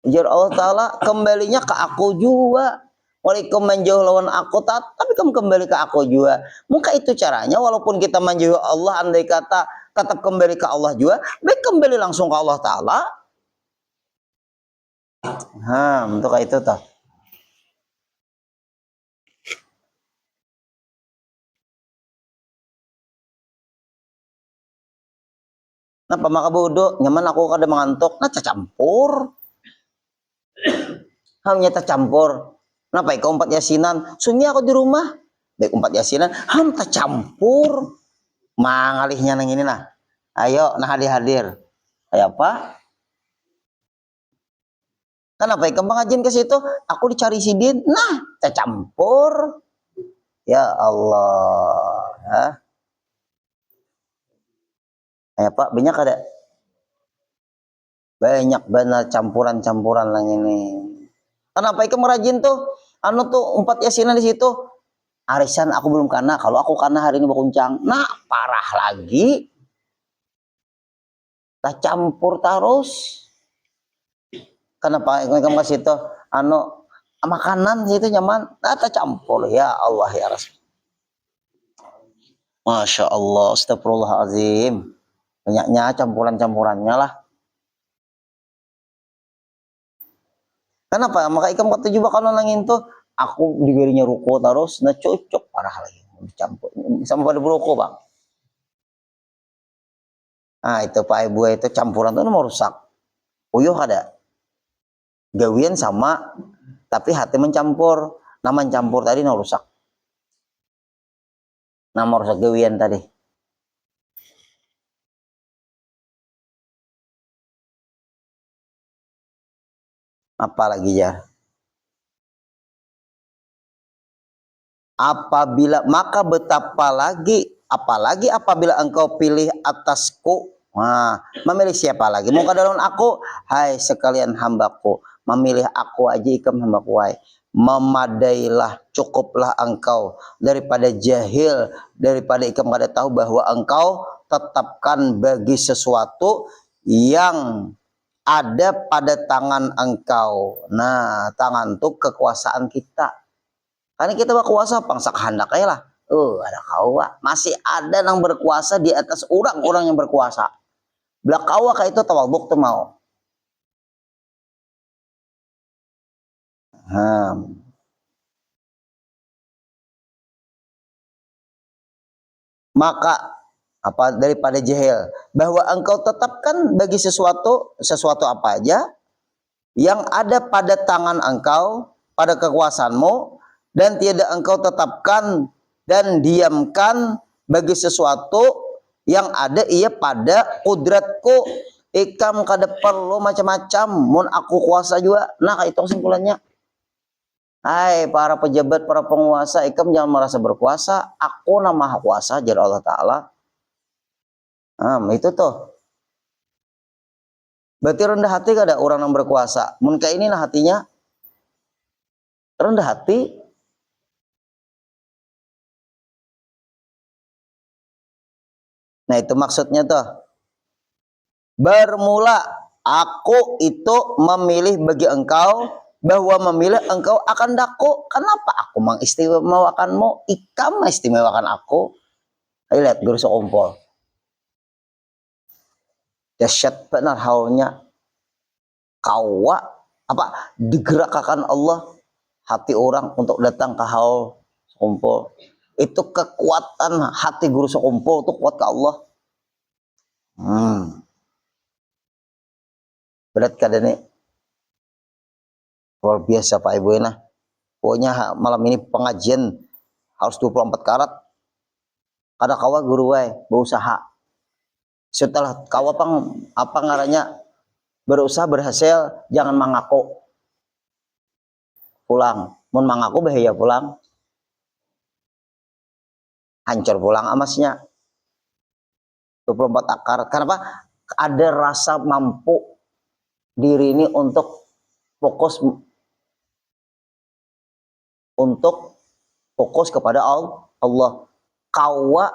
Ujar Allah Ta'ala, kembalinya ke aku juga. Walaupun menjauh lawan aku, tapi kamu kembali ke aku juga. Maka itu caranya, walaupun kita menjauh Allah, andai kata tetap kembali ke Allah juga, baik kembali langsung ke Allah Ta'ala. Untuk itu toh. Napa maka bodoh, nyaman aku kada mengantuk, nah campur. Hamnya tercampur. Napa kau 4 yasinan? Sunyi aku di rumah. Baik 4 yasinan, tercampur. Mangalihnya nang ini nah. Ayo, nah hadir. Kayak apa? Kenapa ikam pengajian ke situ? Aku dicari sidin. Nah, tercampur. Ya Allah. Ya. Kayak apa? Banyak ada. Banyak benar campuran-campuran lang ini. Kenapa ikam merajin tuh? Anu tuh 4 yasinan di situ. Arisan aku belum kana, kalau aku kana hari ini berkuncang. Nah, parah lagi. Tak campur terus. Kenapa kamu kasih itu anu makanan situ nyaman, tak campur. Ya Allah ya Rasul. Masya Allah, astagfirullahaladzim. Banyaknya campurannya lah. Kenapa? Maka ikam kata juga kalau nangin tuh, aku diberinya ruko terus, nah cocok parah lagi. Dicampur sama pada ruko bang. Nah itu Pak Ibu itu campuran tuh mau rusak. Uyuh ada. Gawian sama, tapi hati mencampur. Nah mencampur tadi mau rusak. Nah mau rusak gawian tadi. Apalagi ya? Maka betapa lagi, apalagi apabila engkau pilih atasku. Nah, memilih siapa lagi? Muka dalam aku, hai sekalian hambaku, memilih aku aja ikam hambaku, hai. Memadailah, cukuplah engkau daripada jahil, daripada ikam kada tahu bahwa engkau tetapkan bagi sesuatu yang ada pada tangan engkau. Nah, tangan itu kekuasaan kita. Karena kita berkuasa pangsa kehendak aja lah. Ada kau masih ada yang berkuasa di atas orang-orang yang berkuasa. Belak kau kayak itu tawabuk tuh mau. Maka apa daripada jahil bahwa engkau tetapkan bagi sesuatu apa aja yang ada pada tangan engkau, pada kekuasaanmu, dan tidak engkau tetapkan dan diamkan bagi sesuatu yang ada ia pada kudratku. Ikam kada perlu macam-macam, mun aku kuasa juga. Nah itu kesimpulannya. Hai para pejabat, para penguasa, ikam jangan merasa berkuasa. Aku nama maha kuasa, jar Allah Ta'ala. Itu tuh. Berarti rendah hati kada orang yang berkuasa. Mun kayak ini lah hatinya rendah hati. Nah itu maksudnya tuh. Bermula aku itu memilih bagi engkau, bahwa memilih engkau akan daku. Kenapa aku mengistimewakanmu? Ikam mengistimewakan aku. Ayo lihat guru sekompol. Dahsyat benar haulnya. Kawa apa digerakkan Allah hati orang untuk datang ke haul sekompol. Itu kekuatan hati guru sekompol itu kuat ke Allah. Berat kada nih. Luar biasa Pak Ibu nah. Pokoknya malam ini pengajian harus 24 karat. Kada kawa guru wae berusaha. Setelah kawa apa ngarannya berusaha berhasil, jangan mengaku pulang. Mun mengaku bahaya pulang. Hancur pulang amasnya. 24 akar. Kenapa? Ada rasa mampu diri ini untuk fokus kepada Allah. Kawa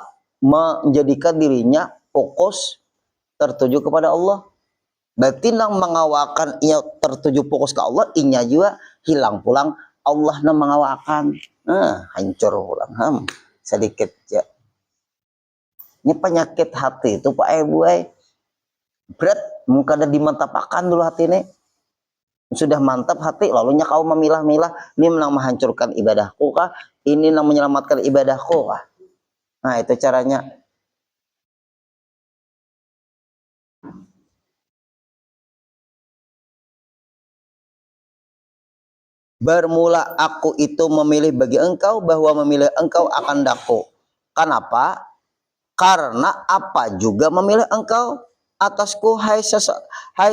menjadikan dirinya fokus tertuju kepada Allah. Berarti nang mengawakan ia tertuju fokus ke Allah, inya juga hilang pulang Allah nang mengawakan. Hancur pulang. Sedikit ya. Ini penyakit hati itu Pak Ibu berat, muka ada dimantapakan dulu hati ini. Sudah mantap hati, lalunya kau memilah-milah, ini menang menghancurkan ibadahku kah? Ini yang menyelamatkan ibadahku kah? Nah, itu caranya. Bermula aku itu memilih bagi engkau, bahwa memilih engkau akan daku. Kenapa? Karena apa juga memilih engkau atasku, hai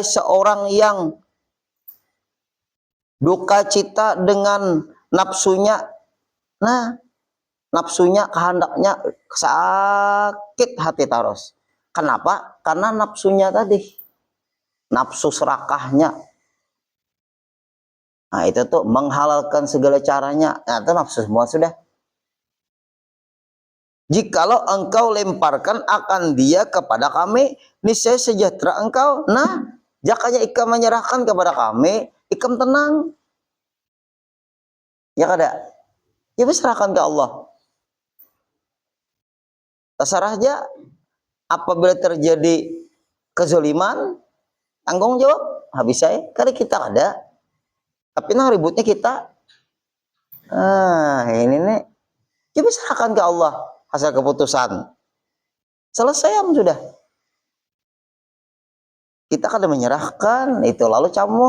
seorang yang duka cita dengan nafsunya. Nah, nafsunya, kehendaknya sakit hati terus. Kenapa? Karena nafsunya tadi, nafsu serakahnya. Nah, itu tuh menghalalkan segala caranya. Nah, itu nafsu semua sudah. Jikalau engkau lemparkan akan dia kepada kami, niscaya sejahtera engkau. Nah, jakanya ikam menyerahkan kepada kami, ikam tenang. Ya kada? Ya serahkan ke Allah. Terserah aja. Apabila terjadi kezoliman, tanggung jawab. Habis saya, karena kita ada. Tapi nah ributnya kita. Ini nih. Coba serahkan ke Allah hasil keputusan. Selesai sudah. Kita kada menyerahkan itu, lalu kamu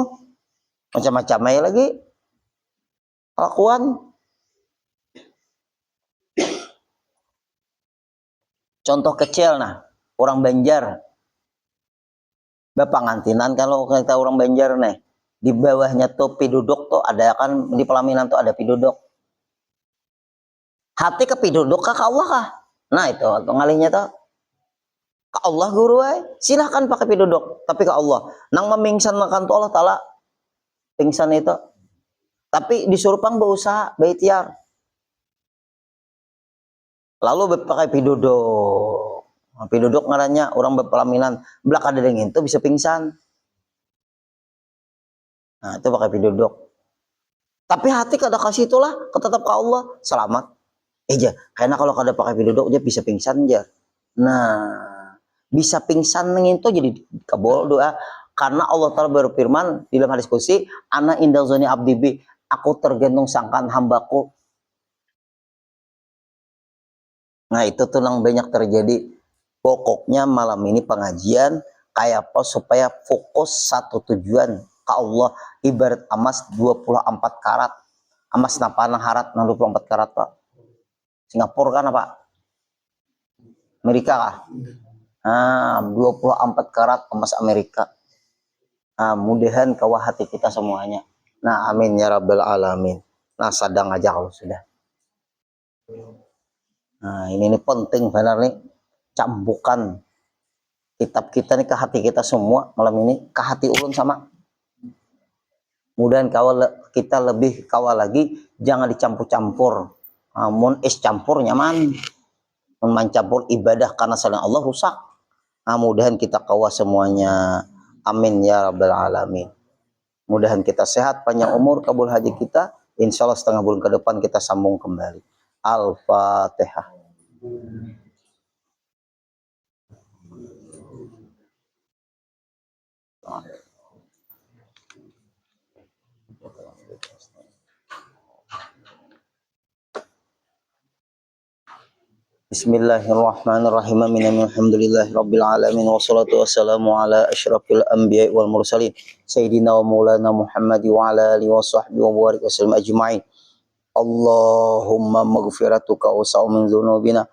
macam-macam lagi kelakuan. Contoh kecil nah, orang Banjar. Bapak ngantinan kalau kita orang Banjar nih, di bawahnya tuh piduduk tuh ada kan, di pelaminan tuh ada piduduk. Hati ke piduduk kah ke Allah kah? Nah itu ngalihnya tuh ke Allah guru silahkan pakai piduduk, tapi ke Allah. Nang memingsan makan tuh Allah Ta'ala pingsan itu. Tapi disuruh pang berusaha, baityar. Lalu pakai piduduk. Piduduk ngarannya orang berpelaminan belakang ada itu bisa pingsan. Nah itu pakai piduduk. Tapi hati kada kasih itulah, tetap ke Allah selamat. Karena kalau kada pakai piduduk dia bisa pingsan aja. Nah, bisa pingsan itu jadi kabul doa karena Allah Ta'ala berfirman di dalam hadis qudsi, ana inda zoni abdi bi, aku tergantung sangkaan hambaku. Nah, itu tuh yang banyak terjadi. Pokoknya malam ini pengajian kayak apa supaya fokus satu tujuan ke Allah, ibarat emas 24 karat. Emas napana harat 24 karat, Pak. Singapura kan apa? Amerika kah? 24 karat emas Amerika. Mudahan kawah hati kita semuanya. Nah, amin ya rabbal alamin. Nah, sadang aja kalau sudah. Nah, ini penting benar nih. Cambukan kitab kita nih ke hati kita semua malam ini, ke hati ulun sama. Mudahan kita lebih kawal lagi, jangan dicampur-campur. Mun es campur nyaman. Mencampur ibadah karena selain Allah rusak. Mudahan kita kawal semuanya. Amin ya rabbal alamin. Mudahan kita sehat, panjang umur, kabul haji kita. Insya Allah setengah bulan ke depan kita sambung kembali. Al-Fatihah. Bismillahirrahmanirrahim. Alhamdulillahi rabbil alamin wassalatu wassalamu ala asyrafil anbiya'i wal mursalin sayyidina wa maulana Muhammad wa ala alihi wa sahbihi wa barik wasallam ajma'in. Allahumma maghfiratuka awsa'u min dzunubina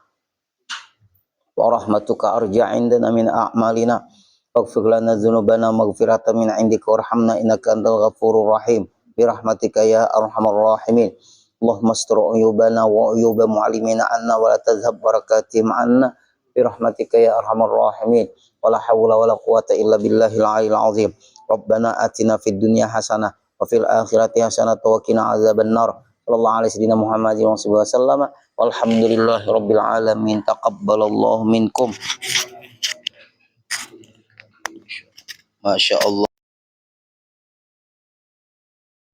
wa rahmatuka arja' indana min a'malina waghfir lana dzunubana maghfiratan min 'indika warhamna innaka antal ghafurur rahim bi rahmatika ya arhamar rahimin. Allahumma astur uyubana wa uyuba mu'allimina anna wa la tazhab barakatihim anna bi rahmatika ya arhamar rahimin. Wa la hawla wa la quwata illa billahil aliyil azim. Rabbana atina fid dunya hasanah wa fil akhirati hasanah wa qina azaban nar. Sallallahu alaihi wasallam Muhammadin wa sallam. Walhamdulillahi rabbil alamin. Taqabbalallahu minkum. Masya Allah.